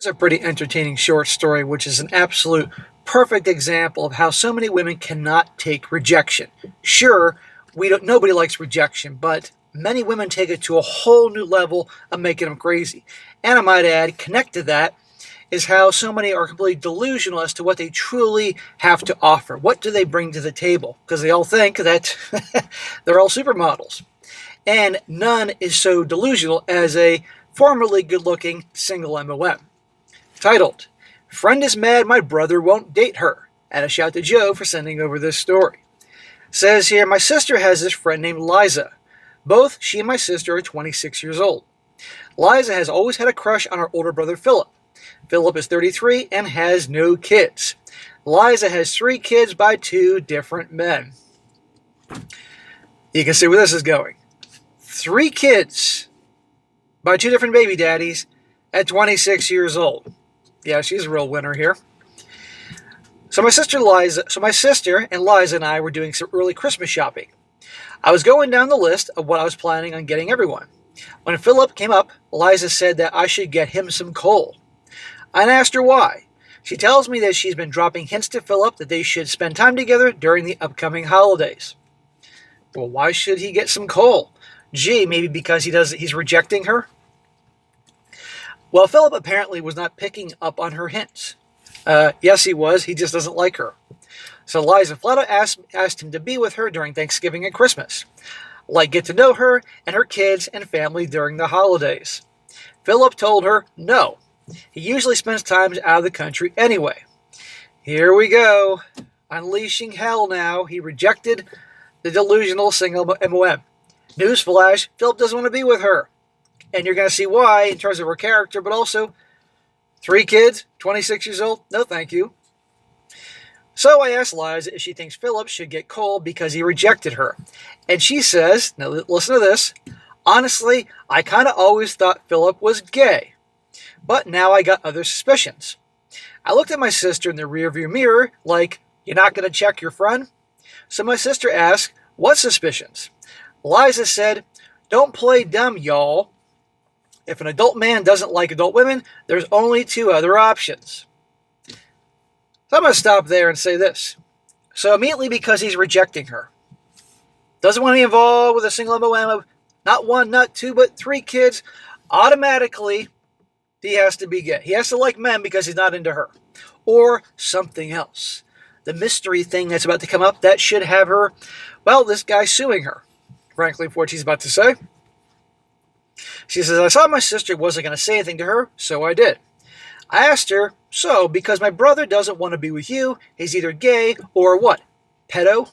It's a pretty entertaining short story, which is an absolute perfect example of how so many women cannot take rejection. Sure, nobody likes rejection, but many women take it to a whole new level of making them crazy. And I might add, connect to that is how so many are completely delusional as to what they truly have to offer. What do they bring to the table? Because they all think that they're all supermodels. And none is so delusional as a formerly good-looking single MOM. Titled, Friend is Mad My Brother Won't Date Her. And a shout to Joe for sending over this story. Says here, my sister has this friend named Liza. Both she and my sister are 26 years old. Liza has always had a crush on her older brother Philip. Philip is 33 and has no kids. Liza has 3 kids by 2 different men. You can see where this is going. 3 kids by 2 different baby daddies at 26 years old. Yeah, she's a real winner here. So my sister and Liza and I were doing some early Christmas shopping. I was going down the list of what I was planning on getting everyone. When Philip came up, Liza said that I should get him some coal. I asked her why. She tells me that she's been dropping hints to Philip that they should spend time together during the upcoming holidays. Well, why should he get some coal? Gee, maybe because he's rejecting her? Well, Philip apparently was not picking up on her hints. Yes, he was. He just doesn't like her. So Liza flat out asked him to be with her during Thanksgiving and Christmas. Like get to know her and her kids and family during the holidays. Philip told her no. He usually spends time out of the country anyway. Here we go. Unleashing hell now. He rejected the delusional single MOM. Newsflash, Philip doesn't want to be with her. And you're going to see why in terms of her character, but also 3 kids, 26 years old, no thank you. So I asked Liza if she thinks Philip should get coal because he rejected her. And she says, now listen to this, honestly, I kind of always thought Philip was gay. But now I got other suspicions. I looked at my sister in the rearview mirror like, you're not going to check your friend? So my sister asked, what suspicions? Liza said, don't play dumb, y'all. If an adult man doesn't like adult women, there's only 2 other options. So I'm going to stop there and say this. So immediately because he's rejecting her, doesn't want to be involved with a single MOM of not 1, not 2, but 3 kids, automatically he has to be gay. He has to like men because he's not into her. Or something else. The mystery thing that's about to come up, that should have her, well, this guy suing her, frankly, for what she's about to say. She says, I saw my sister wasn't going to say anything to her, so I did. I asked her, so, because my brother doesn't want to be with you, he's either gay or what? Pedo?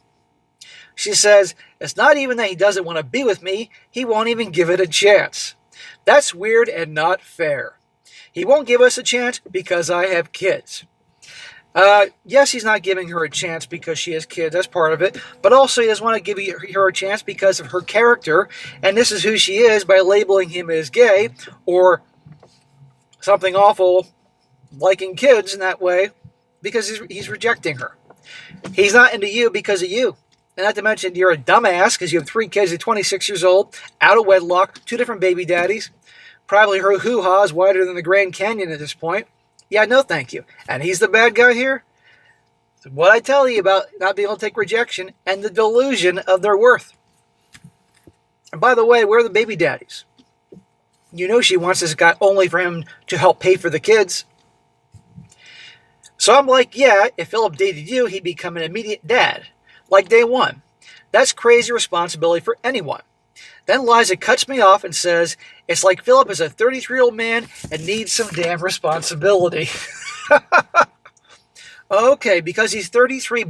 She says, it's not even that he doesn't want to be with me, he won't even give it a chance. That's weird and not fair. He won't give us a chance because I have kids. Yes, he's not giving her a chance because she has kids, that's part of it, but also he doesn't want to give her a chance because of her character, and this is who she is by labeling him as gay, or something awful, liking kids in that way, because he's rejecting her. He's not into you because of you. And not to mention, you're a dumbass because you have 3 kids at 26 years old, out of wedlock, 2 different baby daddies. Probably her hoo-ha is wider than the Grand Canyon at this point. Yeah, no thank you. And he's the bad guy here? So what I tell you about not being able to take rejection and the delusion of their worth. And by the way, where are the baby daddies? You know she wants this guy only for him to help pay for the kids. So I'm like, yeah, if Philip dated you, he'd become an immediate dad. Like day 1. That's crazy responsibility for anyone. Then Liza cuts me off and says, it's like Philip is a 33-year-old man and needs some damn responsibility. Okay, because he's 33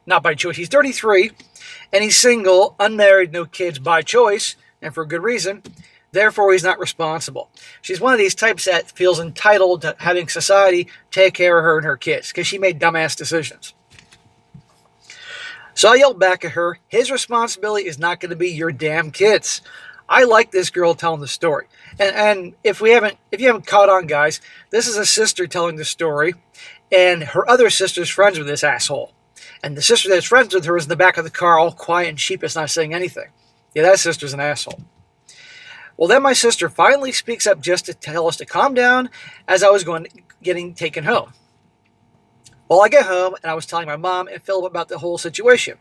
not by choice, he's 33, and he's single, unmarried, no kids by choice, and for good reason, therefore he's not responsible. She's one of these types that feels entitled to having society take care of her and her kids, because she made dumbass decisions. So I yelled back at her, his responsibility is not going to be your damn kids. I like this girl telling the story. And if you haven't caught on, guys, this is a sister telling the story, and her other sister's friends with this asshole. And the sister that's friends with her is in the back of the car, all quiet and sheepish, not saying anything. Yeah, that sister's an asshole. Well, then my sister finally speaks up just to tell us to calm down as I was getting taken home. Well, I get home and I was telling my mom and Philip about the whole situation.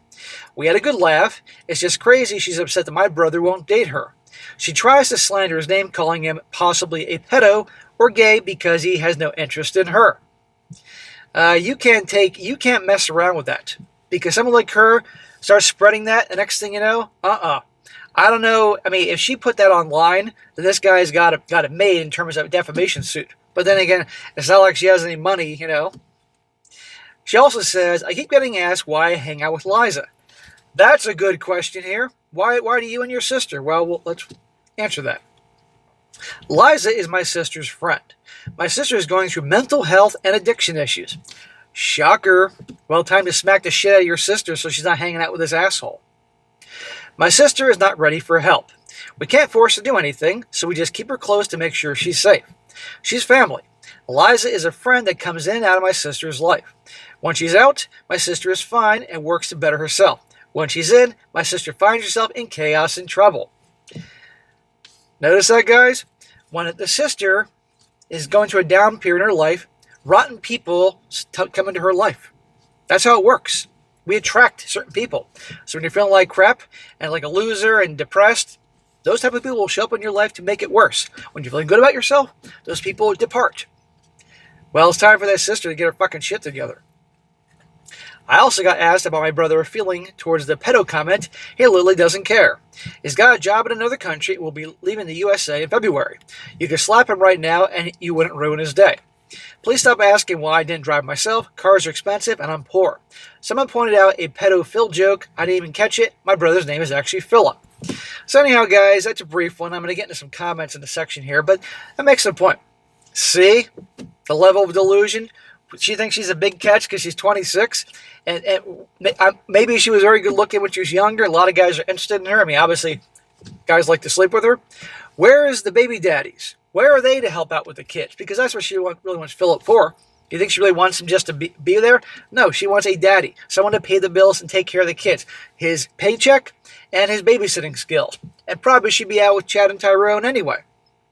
We had a good laugh. It's just crazy she's upset that my brother won't date her. She tries to slander his name, calling him possibly a pedo or gay because he has no interest in her. You can't mess around with that. Because someone like her starts spreading that, the next thing you know, I don't know. I mean, if she put that online, then this guy's got it made in terms of a defamation suit. But then again, it's not like she has any money, you know. She also says, I keep getting asked why I hang out with Liza. That's a good question here. Why do you and your sister? Well, let's answer that. Liza is my sister's friend. My sister is going through mental health and addiction issues. Shocker. Well, time to smack the shit out of your sister so she's not hanging out with this asshole. My sister is not ready for help. We can't force her to do anything, so we just keep her close to make sure she's safe. She's family. Liza is a friend that comes in and out of my sister's life. When she's out, my sister is fine and works to better herself. When she's in, my sister finds herself in chaos and trouble. Notice that, guys? When the sister is going through a down period in her life, rotten people come into her life. That's how it works. We attract certain people. So when you're feeling like crap and like a loser and depressed, those type of people will show up in your life to make it worse. When you're feeling good about yourself, those people depart. Well, it's time for that sister to get her fucking shit together. I also got asked about my brother feeling towards the pedo comment. He literally doesn't care. He's got a job in another country and will be leaving the USA in February. You could slap him right now and you wouldn't ruin his day. Please stop asking why I didn't drive myself. Cars are expensive and I'm poor. Someone pointed out a pedo Phil joke. I didn't even catch it. My brother's name is actually Philip. So anyhow, guys, that's a brief one. I'm going to get into some comments in the section here, but that makes the point. See? The level of delusion. She thinks she's a big catch because she's 26. And maybe she was very good looking when she was younger. A lot of guys are interested in her. I mean, obviously, guys like to sleep with her. Where is the baby daddies? Where are they to help out with the kids? Because that's what she really wants Philip for. Do you think she really wants him just to be there? No, she wants a daddy. Someone to pay the bills and take care of the kids. His paycheck and his babysitting skills. And probably she'd be out with Chad and Tyrone anyway.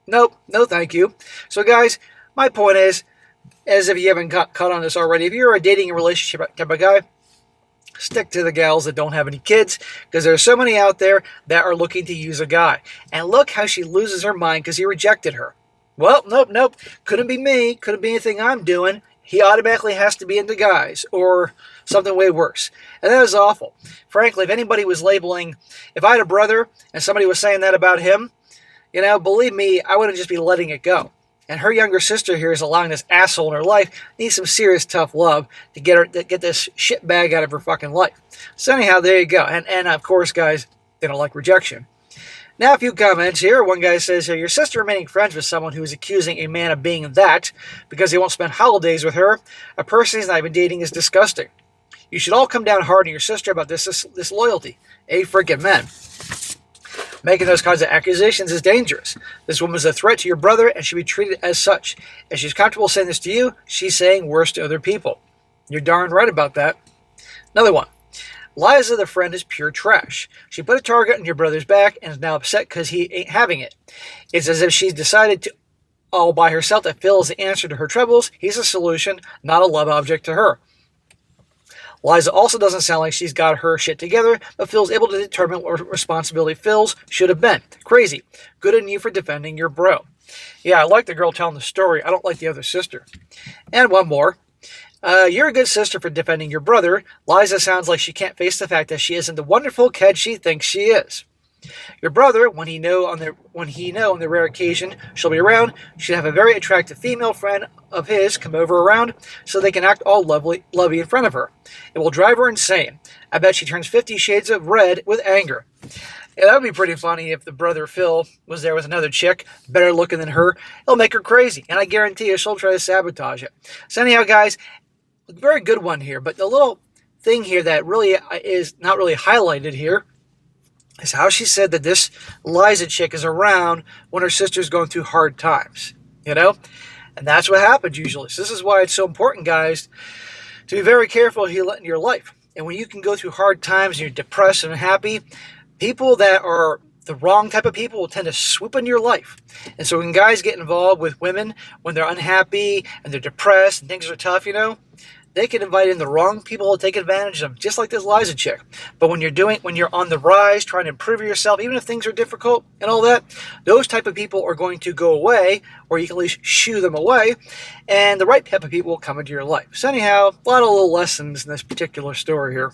Nope, no thank you. So guys, my point is, as if you haven't caught on this already, if you're a dating relationship type of guy, stick to the gals that don't have any kids, because there are so many out there that are looking to use a guy. And look how she loses her mind because he rejected her. Well, nope. Couldn't be me. Couldn't be anything I'm doing. He automatically has to be into guys or something way worse. And that is awful. Frankly, if anybody was labeling, if I had a brother and somebody was saying that about him, believe me, I wouldn't just be letting it go. And her younger sister here is allowing this asshole in her life needs some serious tough love to get this shit bag out of her fucking life. So anyhow, there you go. And of course, guys, they don't like rejection. Now a few comments here. One guy says, your sister remaining friends with someone who is accusing a man of being that because he won't spend holidays with her, a person he's not even dating, is disgusting. You should all come down hard on your sister about this loyalty. Freaking men. Making those kinds of accusations is dangerous. This woman is a threat to your brother and should be treated as such. If she's comfortable saying this to you, she's saying worse to other people. You're darn right about that. Another one. Liza, the friend, is pure trash. She put a target on your brother's back and is now upset because he ain't having it. It's as if she's decided to all by herself that Phil is the answer to her troubles. He's a solution, not a love object to her. Liza also doesn't sound like she's got her shit together, but feels able to determine what responsibility Phil's should have been. Crazy. Good on you for defending your bro. Yeah, I like the girl telling the story. I don't like the other sister. And one more. You're a good sister for defending your brother. Liza sounds like she can't face the fact that she isn't the wonderful kid she thinks she is. Your brother, when he know on the rare occasion she'll be around, should have a very attractive female friend of his come over around so they can act all lovely in front of her. It will drive her insane. I bet she turns 50 shades of red with anger. Yeah, that would be pretty funny if the brother Phil was there with another chick, better looking than her. It'll make her crazy, and I guarantee you she'll try to sabotage it. So anyhow, guys, very good one here, but the little thing here that really is not really highlighted here is how she said that this Liza chick is around when her sister's going through hard times, And that's what happens usually. So this is why it's so important, guys, to be very careful who you let in your life. And when you can go through hard times and you're depressed and unhappy, people that are the wrong type of people will tend to swoop into your life. And so when guys get involved with women, when they're unhappy and they're depressed and things are tough, they can invite in the wrong people to take advantage of them, just like this Liza chick. But when you're on the rise, trying to improve yourself, even if things are difficult and all that, those type of people are going to go away, or you can at least shoo them away, and the right type of people will come into your life. So anyhow, a lot of little lessons in this particular story here.